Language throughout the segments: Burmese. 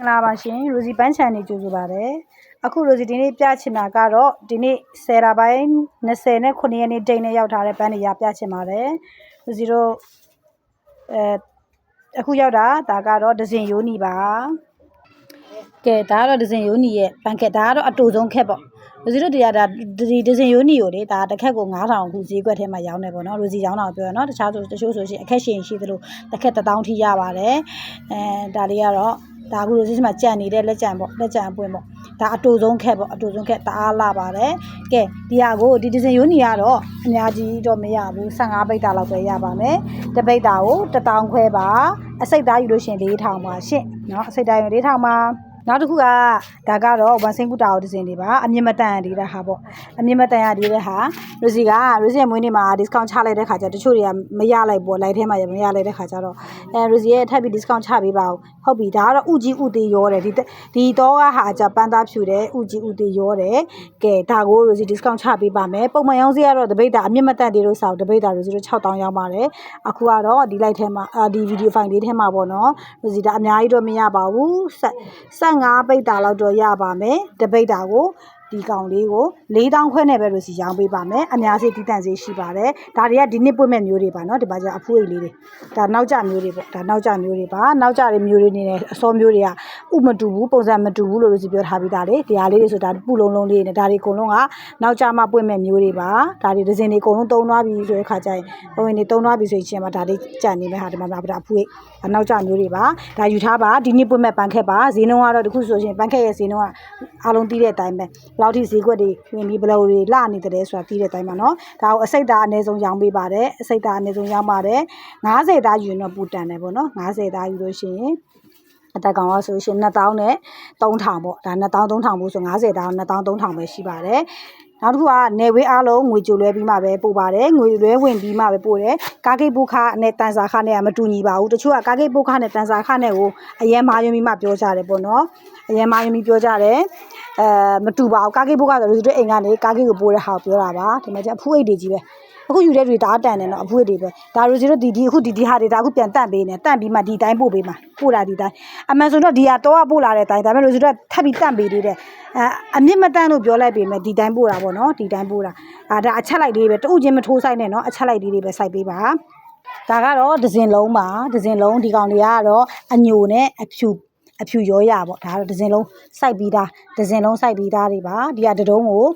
လာပါရှင်ရိုစီပန်းချန်နေကြိုဆိုပါတယ်အခုရိုစီဒီနေ့ပြချင်တာကတော့ဒီနေ့10လပိုင်း20နဲ့9ရက်နေ့ဒိတ်နဲ့ရောက်ထားတဲ့ပန်းတွေရပြချင်ပါတယ်ရိုစီတို့အခုရောက်တာဒါကတော့ဒဇင်ယိုနီပါကဲဒါကတော့ဒဇင်ယိုနီရဲ့ပန်းခက်ဒါကတော့အတူဆုံးခက်ပေါ့ရိုစီတို့တရားဒါဒီဒဇင်ယိုနီကိုလေဒါတစ်ခက်ကို9000အခုဈေးကွက်ထဲမှာရောင်းနေပေါ့နော်ရိုစီရောင်းတာပြောရနော်တခြားတချို့ဆိုရှင်အခက်ရှင်ရှိသလိုတစ်ခက်1000ထိရပါတယ်ဒါလေးကတော့ဒါအခုရိုစီမှာကြံနေတဲ့လက်ကြံပေါ့လက်ကြံအပွင့်ပေါ့ဒါအတူဆုံးခက်ပေါ့အတူဆုံးခက်တအားလာပါတယ်ကဲဒီဟာကိုဒီဒဇင်ယိုနီကတော့အများကြီးတော့မရဘူး15ပိတ်တာလောက်ပဲရပါမယ်တပိတ်တာကို1000ခွဲပါအစိတ်သားယူလို့ရှင်4000ပါရှင့်เนาะအစိတ်သားယူ4000ပါနောက်တစ်ခုကဒါကတော့ဝန်စိန်ကူတာကိုဒဇင်တွေပါအမြင့်မတန်ရသေးတဲ့ဟာပေါ့အမြင့်မတန်ရသေးတဲ့ဟာရိုစီရဲ့မွေးနေ့မှာ discount ချလိုက်တဲ့ခါကျတချို့တွေကမရလိုက်ပေါ့ live ထဲမှာမရလိုက်တဲ့ခါကျတော့ရိုစီရဲ့ထပ်ပြီး discount ချပေးပါဦးဟုတ်ပြီဒါကတော့ဥကြီးဥသေးရောတယ်ဒီတော့ဟာကြပန်းသားဖြူတယ်ဥကြီးဥသေးရောတယ်ကဲဒါကိုရိုစီ discount ချပေးပါမယ်ပုံမှန်ရောင်းစရာတော့တပိတ်တာအမြင့်မတန်သေးလို့ဆောက်တပိတ်တာရိုစီတို့6000ရောင်းပါတယ်အခုကတော့ဒီ live ထဲမှာဒီ video file လေးထဲမှာပေါ့နော်ရိုစီဒါအများကြီးတော့မရပါဘူး15ပိတ်တာလောက်တော့ရပါမယ်တပိတ်တာကိုဒီကောင်လေးကို4000ခွဲနဲ့ပဲလို့စီရောင်းပေးပါမယ်အများစိတည်တန့်စေးရှိပါတယ်ဒါတွေကဒီနှစ်ပွင့်မဲ့မျိုးတွေပါเนาะဒီပါကျအဖိုးလေးတွေဒါနောက်ကျမျိုးတွေပေါ့ဒါနောက်ကျမျိုးတွေပါနောက်ကျတဲ့မျိုးတွေနေတယ်အစောမျိုးတွေကဥမတူဘူးပုံစံမတူဘူးလို့စီပြောထားပြီးသားလေတရားလေးတွေဆိုဒါပူလုံးလေးနဲ့ဒါတွေအကုန်လုံးကနောက်ကျမှပွင့်မဲ့မျိုးတွေပါဒါတွေဒဇင်တွေအကုန်လုံးသုံးသွားပြီဆိုတဲ့ခါကျရင်ဘဝင်တွေသုံးသွားပြီဆိုရင်ဒါတွေကြံနေမဲ့ဟာဒီမှာအဖိုးနောက်ကျမျိုးတွေပါဒါယူထားပါဒီနှစ်ပွင့်မဲ့ပန်းခက်ပါဈေးနှုန်းကတော့တခုဆိုရှင်ပန်းခက်ရဲ့ဈေးနှုန်းကအားလုံးသိတဲ့အတိုင်းပဲလောက်ထိဈေးကွက်တွေဝင်ပြီးဘယ်လိုတွေလှနေတယ်ဆိုတာသိတဲ့အတိုင်းပါနော်ဒါကိုအစိတ်သားအနည်းဆုံးရောင်းပေးပါတယ်အစိတ်သားအနည်းဆုံးရောင်းပါတယ်90သားယူရင်တော့ပူတန်တယ်ပေါ့နော်90သားယူလို့ရှိရင်အတက်ကောင်ကဆိုရှင်2000နဲ့3000ပေါ့ဒါ2000 3000ဘူးဆို90သား2000 3000ပဲရှိပါတယ်နောက်တစ်ခုကနေဝေးအားလုံးငွေကြိုလွဲပြီးမှပဲပို့ပါတယ်ငွေလွဲဝင်ပြီးမှပဲပို့တယ်ကားဂိတ်ပုခနဲ့တန်စာခနဲ့မတူညီပါဘူးတချို့ကကားဂိတ်ပုခနဲ့တန်စာခနဲ့ကိုအရင်မာယွန်ပြီးမှပြောကြတယ်ပေါ့နော်အရင်မာယွန်ပြီးပြောကြတယ်မတူပါဘူးကားဂိတ်ပုခဆိုလူတွေအိမ်ကနေကားဂိတ်ကိုပို့တဲ့ဟာကိုပြောတာပါဒီမှာကျအဖူးအိတ်တွေကြီးပဲအခုယူတဲ့တွေဒါတန်တယ်နော်အဖူးအိတ်တွေပဲဒါရိုစီတို့ဒီအခုဒီဟာတွေဒါအခုပြန်တန့်ပေးနေတန့်ပြီးမှဒီတိုင်းပို့ပေးမှာပို့တာဒီတိုင်းအမှန်ဆိုတော့ဒီဟာတော့ပို့လာတဲ့အတိုင်းဒါပေမဲ့ရိုစီတို့ထပ်ပြီးတန့်ပေးသေးတယ်အမြင့်မတန့်လို့ပြောလိုက်ပေမဲ့ဒီတိုင်းပို့တာပေါ့နော်ဒီတိုင်းပို့တာဒါအချက်လိုက်လေးပဲတူချင်းမထိုးဆိုင်နဲ့နော်အချက်လိုက်လေးတွေပဲစိုက်ပေးပါဒါကတော့ဒဇင်လုံးပါဒဇင်လုံးဒီကောင်တွေကတော့အညိုနဲ့အဖြူရောရပေါ့ဒါကတော့ဒဇင်လုံးစိုက်ပြီးသားဒဇင်လုံးစိုက်ပြီးသားတွေပါဒီကတတုံးကို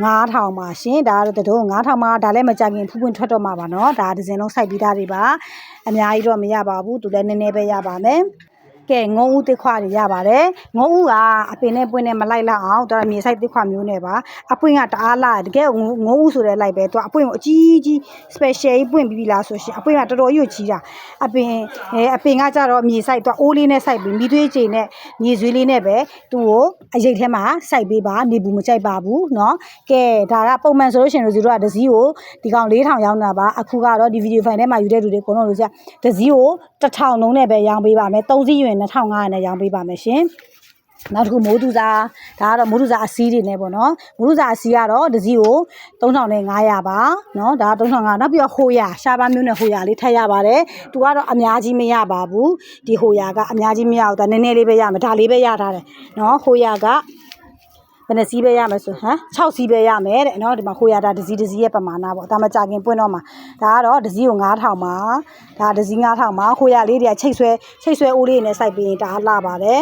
9000ပါရှင်ဒါကတော့တတုံး9000ပါဒါလည်းမကြခင်ဖူးပွင့်ထွက်တော့မှာပါနော်ဒါဒဇင်လုံးစိုက်ပြီးသားတွေပါအများကြီးတော့မရပါဘူးသူလည်းနည်းနည်းပဲရပါမယ်ကဲငုံဦးတစ်ခွတွေရပါတယ်ငုံဦးကအပင်နဲ့ပွင့်နဲ့မလိုက်လောက်အောင်တော်မြေဆိုင်တစ်ခွမျိုးနဲ့ပါအပွင့်ကတအားလာတကယ်ငုံဦးဆိုတဲ့လိုက်ပဲသူအပွင့်ကိုအကြီး special ကြီးပွင့်ပြီးပြီလားဆိုရှင်အပွင့်ကတော်တော်ကြီးကြီးတာအပင်ကကြတော့မြေဆိုင်သူအိုးလေးနဲ့စိုက်ပြီးမိသွေးချေနဲ့မြေဆွေးလေးနဲ့ပဲသူ့ကိုအရိတ်ထဲမှာစိုက်ပေးပါနေဘူးမကြိုက်ပါဘူးเนาะကဲဒါကပုံမှန်ဆိုလို့ရှင်တို့ကဒစည်းကိုဒီကောင်4000ရောင်းတာပါအခုကတော့ဒီဗီဒီယိုဖိုင်ထဲမှာယူတဲ့လူတွေအကုန်လုံးလို့ဆိုဒစည်းကို1000လုံးနဲ့ပဲရောင်းပေးပါမယ်3စီးယူရင်2500နဲ့ရောင်းပေးပါမယ်ရှင်နောက်တစ်ခုမိုးတူစာဒါကတော့မိုးတူစာအစီးတွေနဲ့ပေါ့နော်မိုးတူစာအစီးကတော့တစ်စီးကို3500ပါနော်ဒါ3500နောက်ပြီးတော့ဟိုရရှားပါမျိုးနဲ့ဟိုရလေးထပ်ရပါတယ်သူကတော့အများကြီးမရပါဘူးဒီဟိုရကအများကြီးမရဘူးဒါနည်းနည်းလေးပဲရမယ်ဒါလေးပဲရထားတယ်နော်ဟိုရကဘယ်နှစီးပဲရမယ်ဆို6စီးပဲရမယ်တဲ့နော်ဒီမှာဟိုရတာတစ်စီးရဲ့ပမာဏပေါ့ဒါမှကြာခင်ပွင့်တော့မှာဒါကတော့တစ်စီးကို9000ပါဒါတစ်စီး9000ပါဟိုရလေးတွေကချိတ်ဆွဲအိုးလေးနဲ့စိုက်ပြီးရင်ဒါလှပါတယ်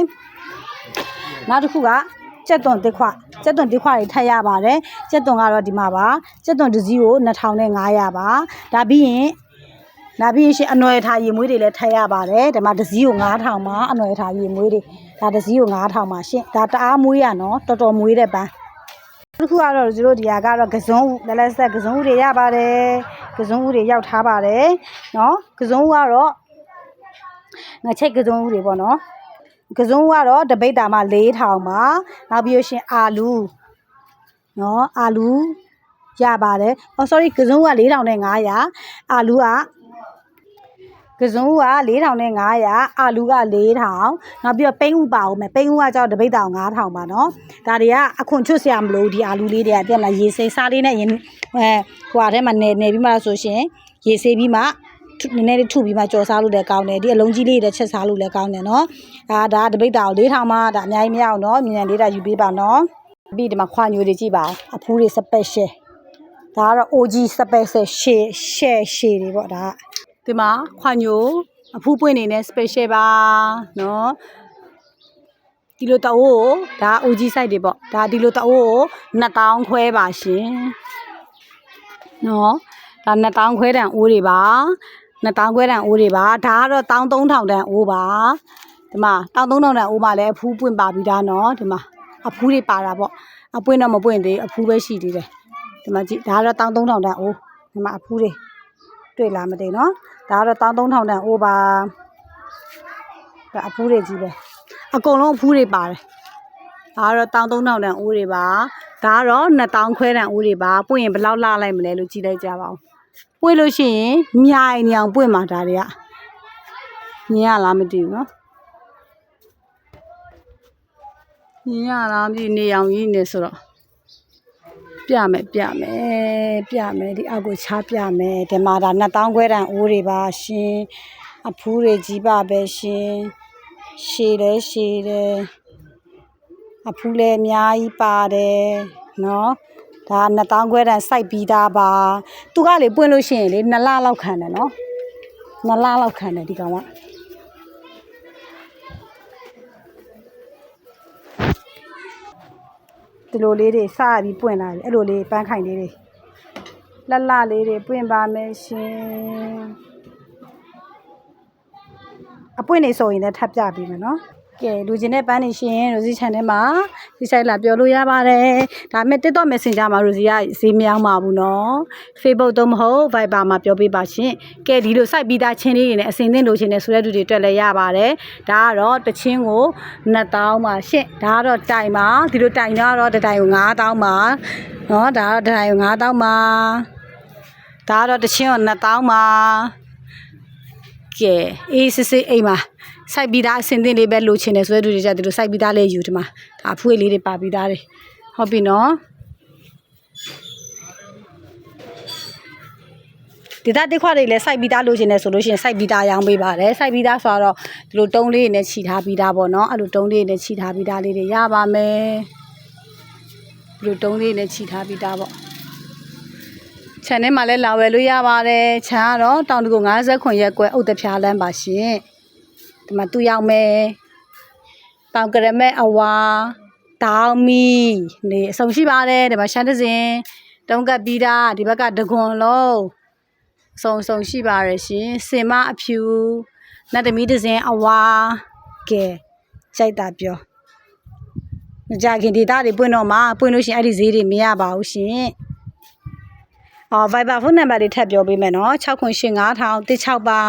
နောက်တစ်ခုကကြက်သွန်တစ်ခွတွေထပ်ရပါတယ်ကြက်သွန်ကတော့ဒီမှာပါကြက်သွန်တစ်စီးကို2500ပါဒါပြီးရင်ရှင်အနွယ်ထားရေမွေးတွေလည်းထပ်ရပါတယ်ဒီမှာတစ်စီးကို9000ပါအနွယ်ထားရေမွေးတွေဒါတစ်စီးကို9000ပါရှင်ဒါတအားမွေးရနော်တော်တော်မွေးတဲ့ပန်းတစ်ခုကတော့တို့ဒီဟာကတော့ကစုံဦးလက်ဆက်ကစုံဦးတွေရပါတယ်ကစုံဦးတွေရောက်ထားပါတယ်နော်ကစုံဦးကတော့ငါချိတ်ကစုံဦးတွေပေါ့နော်ကစုံကတော့တပိတ်တာမှ4000ပါနောက်ပြီးရှင်အာလူနော်အာလူရပါတယ်sorry ကစုံက4500အာလူကစုံက4500အာလူက4000နောက်ပြီးတော့ပိန်းဥပါအောင်မယ်ပိန်းဥကကြောက်တပိတ်တာ9000ပါနော်ဒါတွေကအခွန်ချွတ်စရာမလိုဒီအာလူလေးတွေကပြက်လာရေစိမ်းစားလေးနဲ့ရင်ဟိုထဲမှာနေပြီးမှဆိုရှင်ရေဆေးပြီးမှ နည်းနည်းလေးထုပြီးမှကြော်စားလို့လည်းကောင်းတယ်ဒီအလုံးကြီးလေးတွေချက်စားလို့လည်းကောင်းတယ်နော်ဒါတပိတ်တာကို4000မှဒါအများကြီးမရအောင်နော်မြန်လေးတာယူပေးပါနော်ပြီးဒီမှာခွာညိုတွေကြည့်ပါအဖူးတွေ special ဒါကတော့ OG special ရှေတွေပေါ့ဒါဒီမှာခွာညိုအဖူးပွင့်နေနဲ့ special ပါနော်ဒီလိုတအိုးကိုဒါ OG site တွေပေါ့ဒါဒီလိုတအိုးကို2000ခွဲပါရှင်နော်ဒါ2000ခွဲတန်အိုးတွေပါ2000ခွဲတန်အိုးတွေပါဒါကတော့13000တန်အိုးပါဒီမှာ13000တန်အိုးမှာလည်းအဖူးပွင့်ပါပြီးသားနော်ဒီမှာအဖူးတွေပါတာပေါ့အပွင့်တော့မပွင့်သေးအဖူးပဲရှိသေးတယ်ဒီမှာကြည့်ဒါကတော့13000တန်အိုးဒီမှာအဖူးတွေတွေ့လားမသိနော်ဒါကတော့13000တန်အိုးပါဒါအဖူးတွေကြီးပဲအကုန်လုံးအဖူးတွေပါတယ်ဒါကတော့13000တန်အိုးတွေပါဒါကတော့2000ခွဲတန်အိုးတွေပါပွင့်ရင်ဘယ်လောက်လှလိုက်မလဲလို့ကြည့်လိုက်ကြပါဦးပွင့်လို့ရှိရင်မြိုင်နေအောင်ပွင့်မှာဒါတွေကမြင်ရလားမသိဘူးနော်မြင်ရလားမသိနေအောင်ကြီးနေဆိုတော့ပြမယ်ဒီအောက်ကိုချပြမယ်ဒီမှာဒါ2000ခွဲတန်အိုးတွေပါရှင်အဖူးတွေကြီးပါပဲရှင်ရှည်တယ်အဖူးလည်းအများကြီးပါတယ်နော်ဒါ2000ခွဲတန်စိုက်ပြီးသားပါသူကလေပွင့်လို့ရှိရင်လေ2လလောက်ခံတယ်နော်2လလောက်ခံတယ်ဒီကောင်ကဒီလိုလေးတွေစပြီးပွင့်လာပြီအဲ့လိုလေးပန်းခိုင်လေးတွေလှလေးတွေပွင့်ပါမယ်ရှင်အပွင့်နေဆိုရင်လည်းထပ်ပြပေးမယ်နော်ကဲလူချင်းတဲ့ပန်းနေရှင်ရိုစီ channel မှာဒီဆိုင်လာပြောလို့ရပါတယ်ဒါပေမဲ့ TikTok Messenger မှာရိုစီကဈေးမရောက်ပါဘူးနော် Facebook တော့မဟုတ် Viber မှာပြောပေးပါရှင်ကဲဒီလိုစိုက်ပြီးသားချင်းလေးတွေနဲ့အစင်သင့်လိုချင်တဲ့ဆိုတဲ့လူတွေတွေ့လဲရပါတယ်ဒါကတော့တချင်းကို2000ပါရှင်ဒါကတော့တိုင်ပါဒီလိုတိုင်တော့တတိုင်ကို9000ပါနော်ဒါကတော့တတိုင်ကို9000ပါဒါကတော့တချင်းကို2000ပါကဲအေးစစ်အိမ်မှာစိုက်ပြီးသားအစင်သင့်လေးပဲလိုချင်တယ်ဆိုတဲ့လူတွေကြဒီလိုစိုက်ပြီးသားလေးယူဒီမှာဒါဖွေးလေးတွေပါပြီးသားတွေဟုတ်ပြီနော်ဒီသားတစ်ခွက်တွေလည်းစိုက်ပြီးသားလိုချင်တယ်ဆိုလို့ရှိရင်စိုက်ပြီးသားရောင်းပေးပါတယ်စိုက်ပြီးသားဆိုတော့ဒီလိုတုံးလေးနဲ့ခြိထားပြီးသားပေါ့နော်အဲ့လိုတုံးလေးနဲ့ခြိထားပြီးသားလေးတွေရပါမယ်ဒီလိုတုံးလေးနဲ့ခြိထားပြီးသားပေါ့ခြံထဲမှာလည်းလာဝယ်လို့ရပါတယ်ခြံကတော့တောင်တကူ59ရက်ကွယ်အုတ်တဖျားလမ်းပါရှင်ဒီမှာသူရောက်မယ်တောင်ကရမဲအဝါတောင်မီနေအဆုံးရှိပါတယ်ဒီမှာရှမ်းတစင်တုံးကပ်ပြီးသားဒီဘက်ကဒဂွန်လုံးစုံရှိပါရရှင်စင်မအဖြူနတ်သမီးတစင်အဝါကဲကြိုက်တာပြောမကြခင်ဒေတာတွေပွင့်တော့မှာပွင့်လို့ရှင်အဲ့ဒီဈေးတွေမရပါဘူးရှင်Viber ဖုန်းနံပါတ်လေးထပ်ပြောပေးမယ်နော်6985016ပါ